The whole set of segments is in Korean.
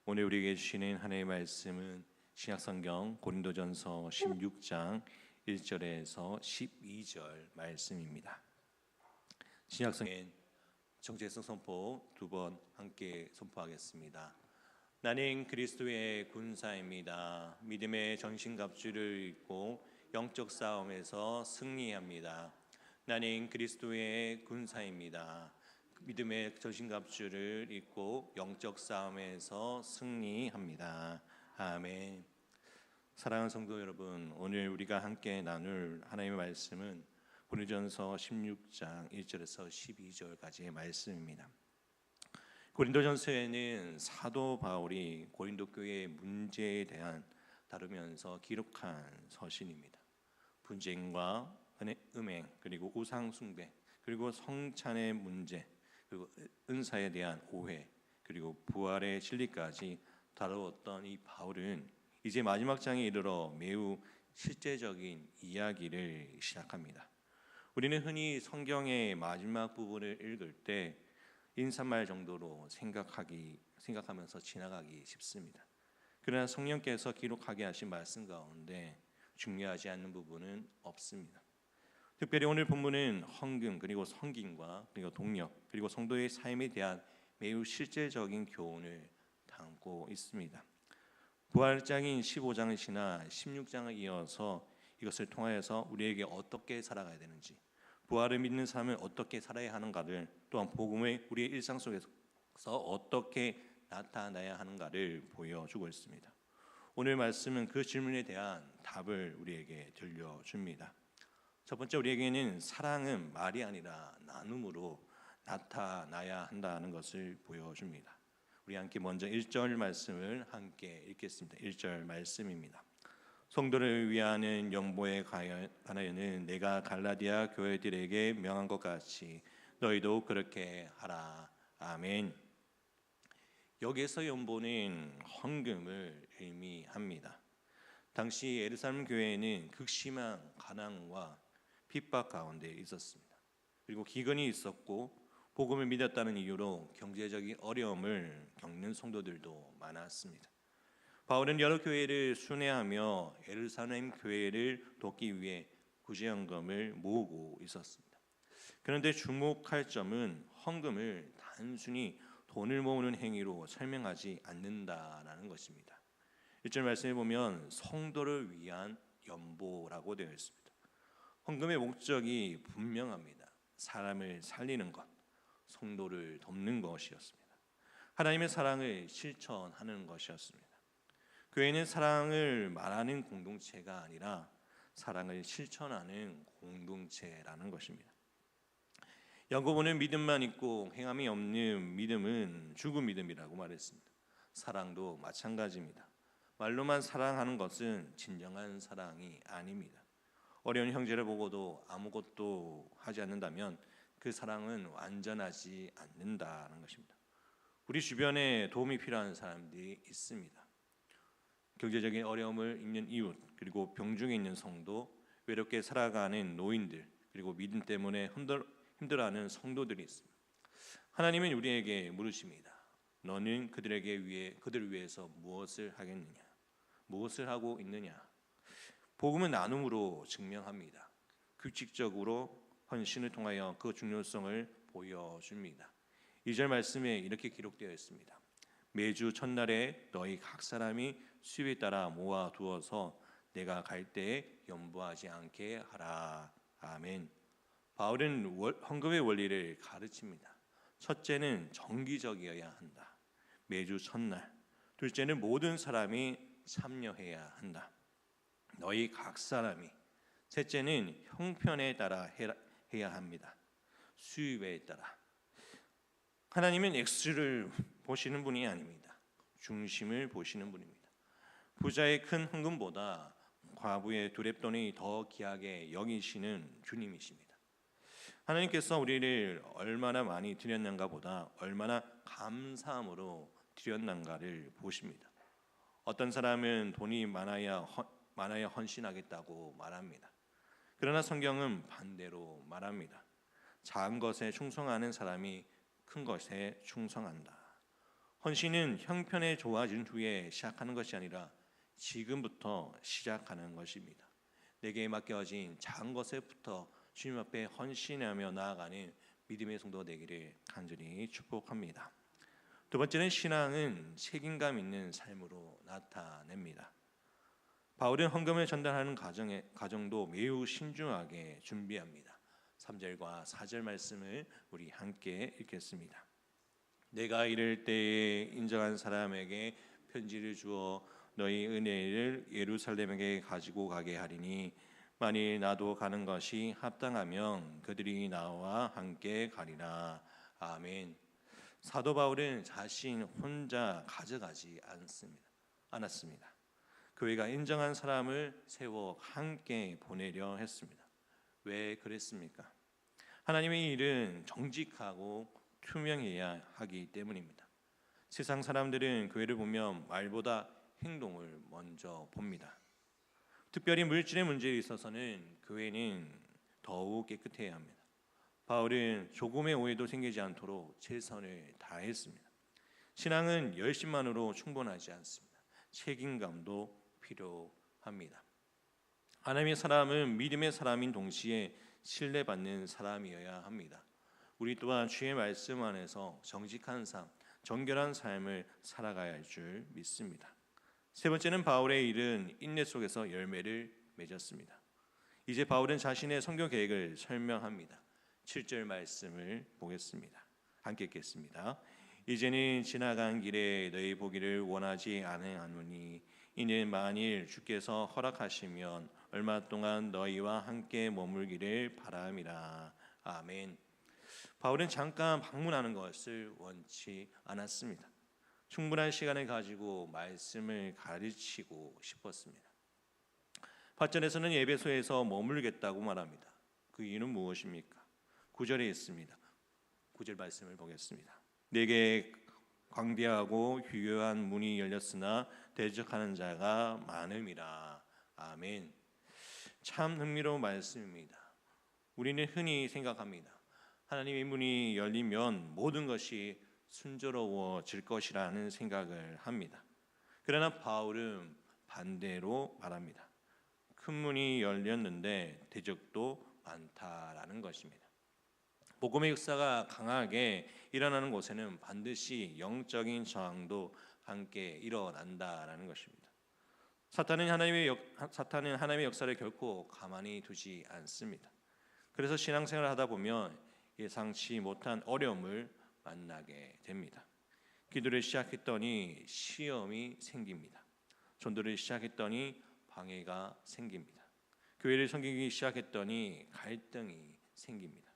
오늘 우리에게 주시는 하나님의 말씀은 신약성경 고린도전서 16장 1절에서 12절 말씀입니다. 신약성경 정체성 선포 두 번 함께 선포하겠습니다. 나는 그리스도의 군사입니다. 믿음의 전신갑주를 입고 영적 싸움에서 승리합니다. 나는 그리스도의 군사입니다. 믿음의 전신갑주를 입고 영적 싸움에서 승리합니다. 아멘. 사랑하는 성도 여러분, 오늘 우리가 함께 나눌 하나님의 말씀은 고린도전서 16장 1절에서 12절까지의 말씀입니다. 고린도전서에는 사도 바울이 고린도 교회의 문제에 대한 다루면서 기록한 서신입니다. 분쟁과 음행, 그리고 우상 숭배, 그리고 성찬의 문제, 그리고 은사에 대한 오해, 그리고 부활의 진리까지 다루었던 이 바울은 이제 마지막 장에 이르러 매우 실제적인 이야기를 시작합니다. 우리는 흔히 성경의 마지막 부분을 읽을 때 인사말 정도로 생각하면서 지나가기 쉽습니다. 그러나 성령께서 기록하게 하신 말씀 가운데 중요하지 않는 부분은 없습니다. 특별히 오늘 본문은 헌금, 그리고 섬김과 그리고 동력, 그리고 성도의 삶에 대한 매우 실제적인 교훈을 담고 있습니다. 부활장인 15장을 지나 16장을 이어서 이것을 통하여서 우리에게 어떻게 살아가야 되는지, 부활을 믿는 삶을 어떻게 살아야 하는가를, 또한 복음을 우리의 일상 속에서 어떻게 나타나야 하는가를 보여주고 있습니다. 오늘 말씀은 그 질문에 대한 답을 우리에게 들려줍니다. 첫 번째, 우리에게는 사랑은 말이 아니라 나눔으로 나타나야 한다는 것을 보여줍니다. 우리 함께 먼저 1절 말씀을 함께 읽겠습니다. 1절 말씀입니다. 성도를 위하는 연보에 관하여는 내가 갈라디아 교회들에게 명한 것 같이 너희도 그렇게 하라. 아멘. 여기서 연보는 헌금을 의미합니다. 당시 예루살렘 교회에는 극심한 가난과 핍박 가운데 있었습니다. 그리고 기근이 있었고 복음을 믿었다는 이유로 경제적인 어려움을 겪는 성도들도 많았습니다. 바울은 여러 교회를 순회하며 예루살렘 교회를 돕기 위해 구제연금을 모으고 있었습니다. 그런데 주목할 점은 헌금을 단순히 돈을 모으는 행위로 설명하지 않는다라는 것입니다. 1절 말씀에 보면 성도를 위한 연보라고 되어 있습니다. 헌금의 목적이 분명합니다. 사람을 살리는 것, 성도를 돕는 것이었습니다. 하나님의 사랑을 실천하는 것이었습니다. 교회는 사랑을 말하는 공동체가 아니라 사랑을 실천하는 공동체라는 것입니다. 야고보는 믿음만 있고 행함이 없는 믿음은 죽은 믿음이라고 말했습니다. 사랑도 마찬가지입니다. 말로만 사랑하는 것은 진정한 사랑이 아닙니다. 어려운 형제를 보고도 아무것도 하지 않는다면 그 사랑은 완전하지 않는다는 것입니다. 우리 주변에 도움이 필요한 사람들이 있습니다. 경제적인 어려움을 겪는 이웃, 그리고 병중에 있는 성도, 외롭게 살아가는 노인들, 그리고 믿음 때문에 힘들어하는 성도들이 있습니다. 하나님은 우리에게 물으십니다. 너는 그들을 위해서 무엇을 하겠느냐? 무엇을 하고 있느냐? 복음은 나눔으로 증명합니다. 규칙적으로 헌신을 통하여 그 중요성을 보여줍니다. 2절 말씀에 이렇게 기록되어 있습니다. 매주 첫날에 너희 각 사람이 수요에 따라 모아두어서 내가 갈 때에 연보하지 않게 하라. 아멘. 바울은 헌금의 원리를 가르칩니다. 첫째는 정기적이어야 한다. 매주 첫날. 둘째는 모든 사람이 참여해야 한다. 너희 각 사람이. 셋째는 형편에 따라 해야 합니다. 수입에 따라. 하나님은 액수를 보시는 분이 아닙니다. 중심을 보시는 분입니다. 부자의 큰 헌금보다 과부의 두랩돈이 더 귀하게 여기시는 주님이십니다. 하나님께서 우리를 얼마나 많이 드렸는가 보다 얼마나 감사함으로 드렸는가를 보십니다. 어떤 사람은 돈이 많아야 헌신하겠다고 말합니다. 그러나 성경은 반대로 말합니다. 작은 것에 충성하는 사람이 큰 것에 충성한다. 헌신은 형편에 좋아진 후에 시작하는 것이 아니라 지금부터 시작하는 것입니다. 내게 맡겨진 작은 것에부터 주님 앞에 헌신하며 나아가는 믿음의 성도가 되기를 간절히 축복합니다. 두 번째는 신앙은 책임감 있는 삶으로 나타냅니다. 바울은 헌금을 전달하는 과정도 매우 신중하게 준비합니다. 3절과 4절 말씀을 우리 함께 읽겠습니다. 내가 이를 때에 인정한 사람에게 편지를 주어 너희 은혜를 예루살렘에게 가지고 가게 하리니 만일 나도 가는 것이 합당하면 그들이 나와 함께 가리라. 아멘. 사도 바울은 자신 혼자 가져가지 않았습니다. 교회가 인정한 사람을 세워 함께 보내려 했습니다. 왜 그랬습니까? 하나님의 일은 정직하고 투명해야 하기 때문입니다. 세상 사람들은 교회를 보면 말보다 행동을 먼저 봅니다. 특별히 물질의 문제에 있어서는 교회는 더욱 깨끗해야 합니다. 바울은 조금의 오해도 생기지 않도록 최선을 다했습니다. 신앙은 열심만으로 충분하지 않습니다. 책임감도 필요합니다. 하나님의 사람은 믿음의 사람인 동시에 신뢰받는 사람이어야 합니다. 우리 또한 주의 말씀 안에서 정직한 삶, 정결한 삶을 살아가야 할 줄 믿습니다. 세 번째는 바울의 일은 인내 속에서 열매를 맺었습니다. 이제 바울은 자신의 선교 계획을 설명합니다. 7절 말씀을 보겠습니다. 함께 읽겠습니다. 이제는 지나간 길에 너희 보기를 원하지 아니하노니 이는 만일 주께서 허락하시면 얼마 동안 너희와 함께 머물기를 바람이라. 아멘. 바울은 잠깐 방문하는 것을 원치 않았습니다. 충분한 시간을 가지고 말씀을 가르치고 싶었습니다. 8절에서는 에베소에서 머물겠다고 말합니다. 그 이유는 무엇입니까? 9절에 있습니다. 9절 말씀을 보겠습니다. 내게 광대하고 휴유한 문이 열렸으나 대적하는 자가 많음이라. 아멘. 참 흥미로운 말씀입니다. 우리는 흔히 생각합니다. 하나님의 문이 열리면 모든 것이 순조로워질 것이라는 생각을 합니다. 그러나 바울은 반대로 말합니다. 큰 문이 열렸는데 대적도 많다라는 것입니다. 복음의 역사가 강하게 일어나는 곳에는 반드시 영적인 저항도 함께 일어난다라는 것입니다. 사탄은 하나님의 역사를 결코 가만히 두지 않습니다. 그래서 신앙생활을 하다 보면 예상치 못한 어려움을 만나게 됩니다. 기도를 시작했더니 시험이 생깁니다. 전도를 시작했더니 방해가 생깁니다. 교회를 섬기기 시작했더니 갈등이 생깁니다.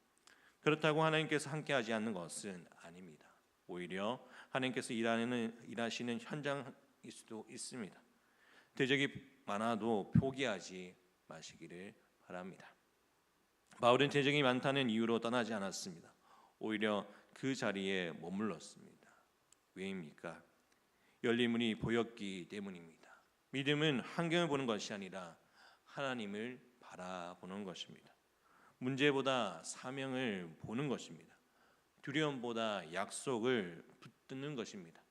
그렇다고 하나님께서 함께하지 않는 것은 아닙니다. 오히려 하나님께서 일하시는 현장일 수도 있습니다. 대적이 많아도 포기하지 마시기를 바랍니다. 바울은 대적이 많다는 이유로 떠나지 않았습니다. 오히려 그 자리에 머물렀습니다. 왜입니까? 열린 문이 보였기 때문입니다. 믿음은 환경을 보는 것이 아니라 하나님을 바라보는 것입니다. 문제보다 사명을 보는 것입니다. 두려움보다 약속을 붙드는 것입니다.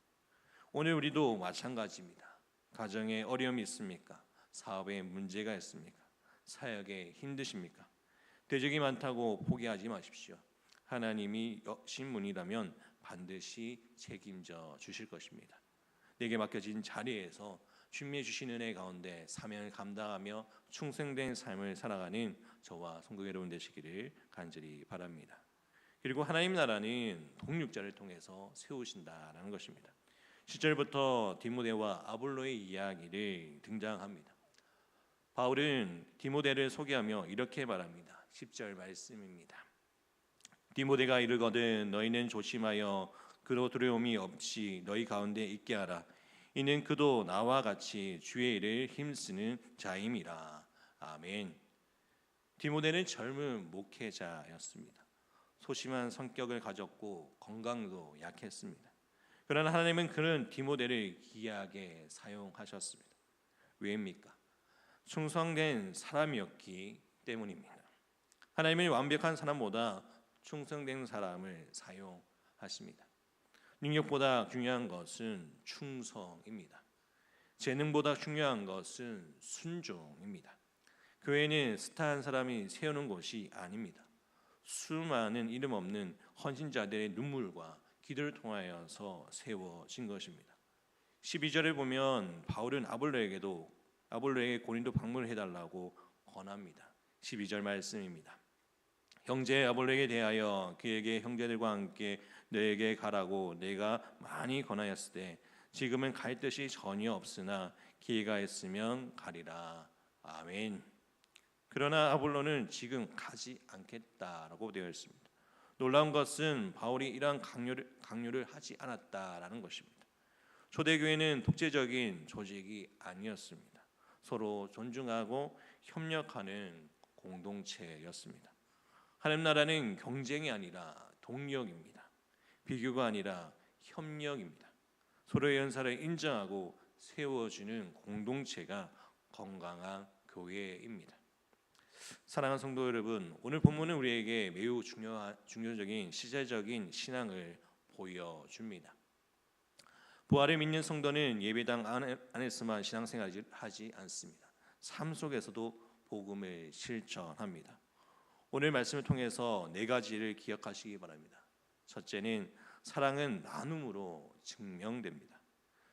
오늘 우리도 마찬가지입니다. 가정에 어려움이 있습니까? 사업에 문제가 있습니까? 사역에 힘드십니까? 대적이 많다고 포기하지 마십시오. 하나님이 여신 문이라면 반드시 책임져 주실 것입니다. 내게 맡겨진 자리에서 주님의 주신 은혜 가운데 사명을 감당하며 충성된 삶을 살아가는 저와 성도 여러분 되시기를 간절히 바랍니다. 그리고 하나님 나라는 동력자를 통해서 세우신다라는 것입니다. 10절부터 디모데와 아볼로의 이야기를 등장합니다. 바울은 디모데를 소개하며 이렇게 말합니다. 10절 말씀입니다. 디모데가 이르거든 너희는 조심하여 그로 두려움이 없이 너희 가운데 있게 하라. 이는 그도 나와 같이 주의 일을 힘쓰는 자임이라. 아멘. 디모데는 젊은 목회자였습니다. 소심한 성격을 가졌고 건강도 약했습니다. 그러나 하나님은 그런 디모데를 귀하게 사용하셨습니다. 왜입니까? 충성된 사람이었기 때문입니다. 하나님은 완벽한 사람보다 충성된 사람을 사용하십니다. 능력보다 중요한 것은 충성입니다. 재능보다 중요한 것은 순종입니다. 교회는 스타한 사람이 세우는 곳이 아닙니다. 수많은 이름 없는 헌신자들의 눈물과 기도를 통하여서 세워진 것입니다. 12절을 보면 바울은 아볼로에게 고린도 방문을 해달라고 권합니다. 12절 말씀입니다. 형제 아볼로에게 대하여 그에게 형제들과 함께 너에게 가라고 내가 많이 권하였을 때 지금은 갈 뜻이 전혀 없으나 기회가 있으면 가리라. 아멘. 그러나 아볼로는 지금 가지 않겠다라고 되어 있습니다. 놀라운 것은 바울이 이러한 강요를 하지 않았다라는 것입니다. 초대교회는 독재적인 조직이 아니었습니다. 서로 존중하고 협력하는 공동체였습니다. 하나님 나라는 경쟁이 아니라 동력입니다. 비교가 아니라 협력입니다. 서로의 연사를 인정하고 세워주는 공동체가 건강한 교회입니다. 사랑하는 성도 여러분, 오늘 본문은 우리에게 매우 중요적인 시제적인 신앙을 보여줍니다. 부활을 믿는 성도는 예배당 안에서만 신앙생활을 하지 않습니다. 삶 속에서도 복음을 실천합니다. 오늘 말씀을 통해서 4가지를 기억하시기 바랍니다. 첫째는 사랑은 나눔으로 증명됩니다.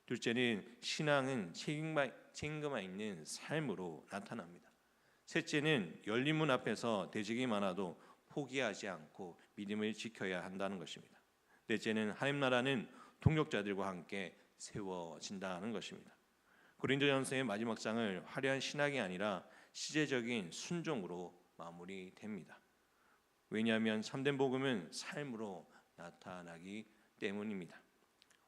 둘째는 신앙은 책임감 있는 삶으로 나타납니다. 셋째는 열린 문 앞에서 대적이 많아도 포기하지 않고 믿음을 지켜야 한다는 것입니다. 넷째는 하나님 나라는 동력자들과 함께 세워진다는 것입니다. 고린도전서의 마지막 장을 화려한 신학이 아니라 시제적인 순종으로 마무리됩니다. 왜냐하면 참된 복음은 삶으로 나타나기 때문입니다.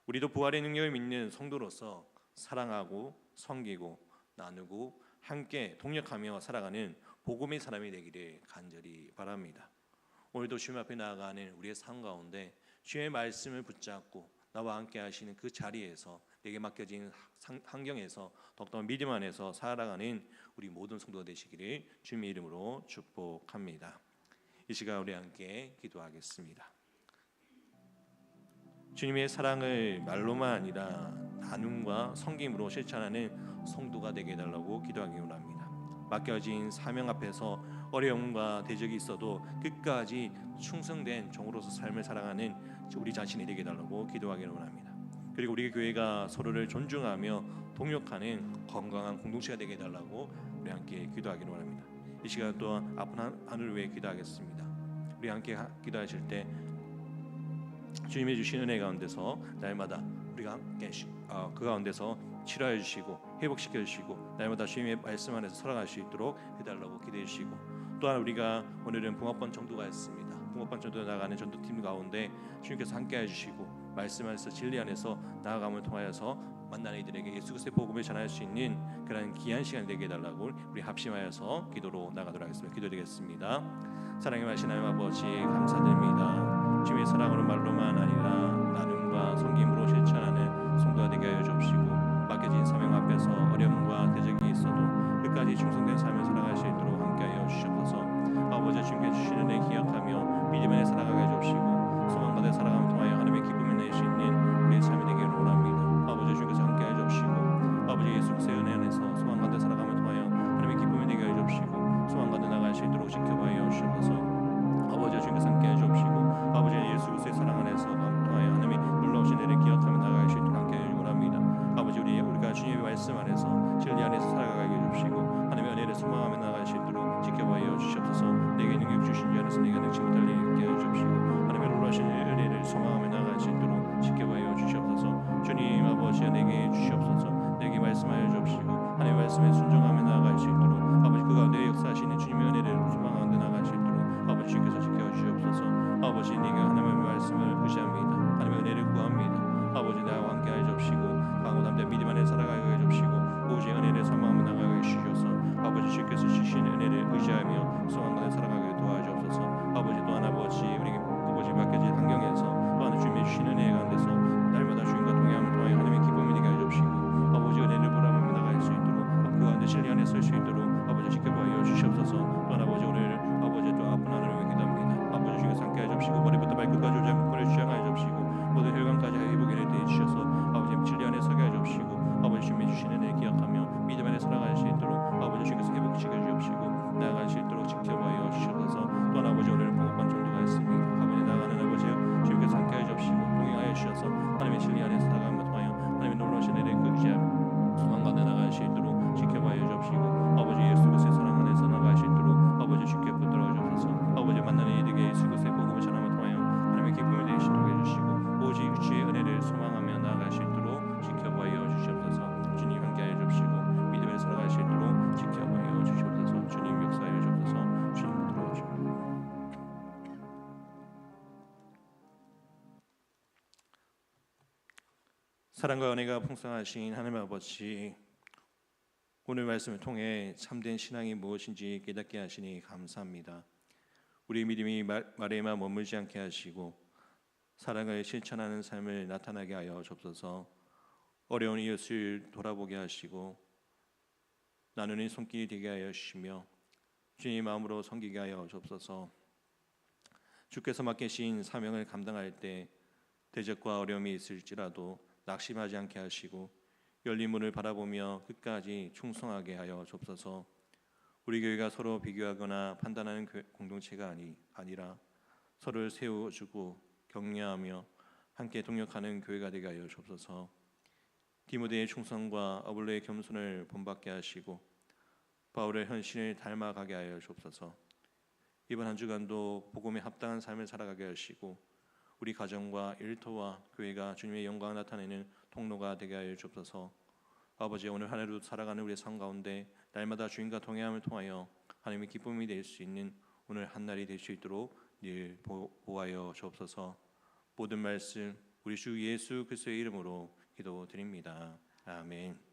우리도 부활의 능력을 믿는 성도로서 사랑하고 섬기고 나누고 함께 동력하며 살아가는 복음의 사람이 되기를 간절히 바랍니다. 오늘도 주님 앞에 나아가는 우리의 삶 가운데 주의 말씀을 붙잡고 나와 함께 하시는 그 자리에서 내게 맡겨진 환경에서 더욱더 믿음 안에서 살아가는 우리 모든 성도가 되시기를 주님의 이름으로 축복합니다. 이 시간 우리 함께 기도하겠습니다. 주님의 사랑을 말로만 아니라 나눔과 섬김으로 실천하는 성도가 되게 해달라고 기도하기 원합니다. 맡겨진 사명 앞에서 어려움과 대적이 있어도 끝까지 충성된 종으로서 삶을 살아가는 우리 자신이 되게 해달라고 기도하기 원합니다. 그리고 우리 교회가 서로를 존중하며 동역하는 건강한 공동체가 되게 해달라고 우리 함께 기도하기 원합니다. 이 시간 또한 아픈 하늘을 위해 기도하겠습니다. 우리 함께 기도하실 때 주님이 주신 은혜 가운데서 날마다 우리가 함께 그 가운데서 치료해 주시고 회복시켜 주시고 날마다 주님의 말씀 안에서 살아갈 수 있도록 해달라고 기도해 주시고, 또한 우리가 오늘은 붕어번 전도가 있습니다. 붕어번 전도 나가는 전도팀 가운데 주님께서 함께 해주시고 말씀 안에서 진리 안에서 나아감을 통하여서 만나는 이들에게 예수 그리스도의 복음을 전할 수 있는 그런 귀한 시간 되게 해달라고 우리 합심하여서 기도로 나가도록 하겠습니다. 기도드리겠습니다. 사랑의 마신 하나님 아버지 감사드립니다. 주님의 사랑으로 말로만 아니라 나눔과 섬김으로 실천하는 성도가 되게 하여 주옵시고, 맡겨진 사명 앞에서 어려움과 대적이 있어도 끝까지 충성된 삶을 살아갈 수 있도록 함께하여 주시옵소서. 아버지 주님께 주시는 은혜 기억하며 믿음 안에 살아가게 해주시고 소망 가운데 살아감을 통하여 하나님의 기쁨을 낼 수 있는 우리의 삶이 되기를 원합니다. 아버지 주님께서 함께하여 주시고 아버지 예수 그리스도의 은혜 안에서 소망 가운데 살아감을 통하여 하나님의 기쁨을 내게 해 주시고 소망 가운데 나갈 수 있도록 지켜봐여 주시옵소서. 아버지 주님께서 함께해 주옵시고 아버지 예수 그리스도의 사랑 안에서 통하여 하나님의 놀라우신 은혜를 기억하며 나갈 수 있도록 함께해 주시기 원합니다. 아버지 우리가 주님의 말씀 안에서 진리 안에서 살아가게 해주시고 하나님의 은혜를 소망하며 나갈 수 있도록 지켜봐여 주시옵소서. 내게 능력 주신 주 안에서 내가 능치 못할 일을 있게 해 주옵시고 하나님의 놀라우신 은혜를 소망하며 나갈 수 있도록 지켜봐여 주시옵소서. 주님 아버지 내게 주시옵소서. 내게 말씀하여 주옵시고 하나님의 말씀에 순종하며 나아갈 수 있도록 아버지 그 가운데 역사하시는 주님의 은혜를 소망하며 나아갈 수 있도록 아버지 주께서 지켜주시옵소서. 아버지 내가 하나님의 말씀을 의지합니다. 하나님의 은혜를 구합니다. 아버지 나와 함께하여 주옵시고 강고 담대한 믿음 안에 살아가게 해주옵시고 오직 은혜를 소망하며 나아가게 해주셔서 아버지 주께서 주신 은혜를 의지하며 소망 가운데 살아가게 도와주옵소서. 아버지 또한 아버지 우리에게 아버지 맡겨진 환경에서 또한 주님의 주신 은혜 가운데서 날마다 주님과 동행함을 통하여 사랑과 은혜가 풍성하신 하나님 아버지, 오늘 말씀을 통해 참된 신앙이 무엇인지 깨닫게 하시니 감사합니다. 우리 믿음이 말에만 머물지 않게 하시고 사랑을 실천하는 삶을 나타나게 하여 주옵소서. 어려운 이웃을 돌아보게 하시고 나누는 손길이 되게 하여 주시며 주님 마음으로 섬기게 하여 주옵소서. 주께서 맡기신 사명을 감당할 때 대적과 어려움이 있을지라도 낙심하지 않게 하시고 열린 문을 바라보며 끝까지 충성하게 하여 주옵소서. 우리 교회가 서로 비교하거나 판단하는 공동체가 아니라 서로를 세워주고 격려하며 함께 동역하는 교회가 되게 하여 주옵소서. 디모데의 충성과 어블로의 겸손을 본받게 하시고 바울의 헌신을 닮아가게 하여 주옵소서. 이번 한 주간도 복음에 합당한 삶을 살아가게 하시고 우리 가정과 일터와 교회가 주님의 영광을 나타내는 통로가 되게 하여 주옵소서. 아버지, 오늘 한 해도 살아가는 우리의 삶 가운데 날마다 주님과 동행함을 통하여 하나님의 기쁨이 될 수 있는 오늘 한 날이 될 수 있도록 늘 보호하여 주옵소서. 모든 말씀 우리 주 예수 그리스도의 이름으로 기도드립니다. 아멘.